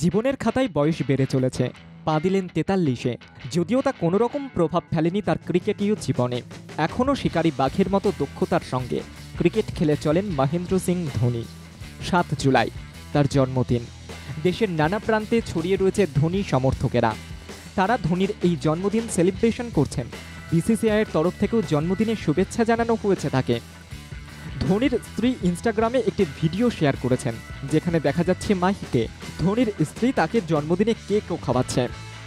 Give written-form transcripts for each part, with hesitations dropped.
জীবনের খাতায় বয়স বেড়ে চলেছে, পা দিলেন ৪৩-এ। যদিও তা কোনো রকম প্রভাব ফেলেনি তার ক্রিকেটীয় জীবনে। এখনও শিকারী বাঘের মতো দক্ষতার সঙ্গে ক্রিকেট খেলে চলেন মহেন্দ্র সিং ধোনি। ৭ জুলাই তার জন্মদিন। দেশের নানা প্রান্তে ছড়িয়ে রয়েছে ধোনি সমর্থকেরা। তারা ধোনির এই জন্মদিন সেলিব্রেশন করছেন। বিসিসিআইয়ের তরফ থেকেও জন্মদিনের শুভেচ্ছা জানানো হয়েছে তাকে। ধোনির স্ত্রী ইনস্টাগ্রামে একটি ভিডিও শেয়ার করেছেন, যেখানে দেখা যাচ্ছে মাহিকে। ধোনির স্ত্রী তাকে জন্মদিনে কেকও খাওয়াচ্ছে।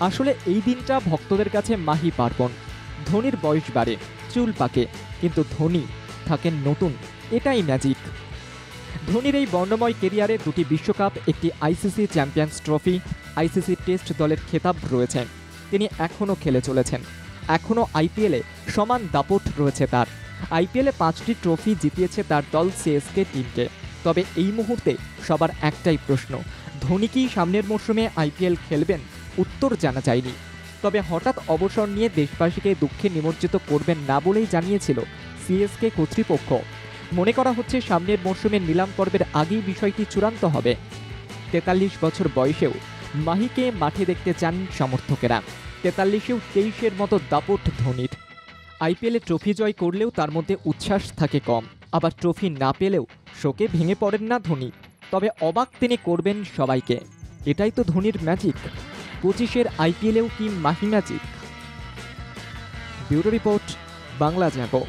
আসলে এই দিনটা ভক্তদের কাছে মাহি পার্বণ। ধোনির বয়স বাড়ে, চুল পাকে, কিন্তু ধোনি থাকেন নতুন। এটাই ম্যাজিক। ধোনির এই বর্ণময় কেরিয়ারে 2টি বিশ্বকাপ, একটি ICC champions trophy, ICC test দলের খেতাব রয়েছে। তিনি এখনও খেলে চলেছেন। এখনও আইপিএলে সমান দাপট রয়েছে তার। আইপিএলে 5টি ট্রফি জিতিয়েছে তার দল সিএসকে টিমকে। তবে এই মুহূর্তে সবার একটাই প্রশ্ন, ধোনি কি সামনের মরশুমে আইপিএল খেলবেন? উত্তর জানা যায়নি। তবে হঠাৎ অবসর নিয়ে দেশবাসীকে দুঃখে নিমজ্জিত করবেন না বলেই জানিয়েছিল সিএসকে কর্তৃপক্ষ। মনে করা হচ্ছে সামনের মরশুমে নিলাম পর্বের আগেই বিষয়টি চূড়ান্ত হবে। 43 বছর বয়সেও মাহিকে মাঠে দেখতে চান সমর্থকেরা। 43-এও 23-এর মতো দাপট ধোনির। আইপিএলে ট্রফি জয় করলেও তার মধ্যে উচ্ছ্বাস থাকে কম। আবার ট্রফি না পেলেও শোকে ভেঙে পড়েন না ধোনি। তবে অবাক তিনি করবেন সবাইকে। এটাই তো ধোনির ম্যাজিক। 25-এর আইপিএলেও কি Mahi magic? Bureau report, Bangla জাগো।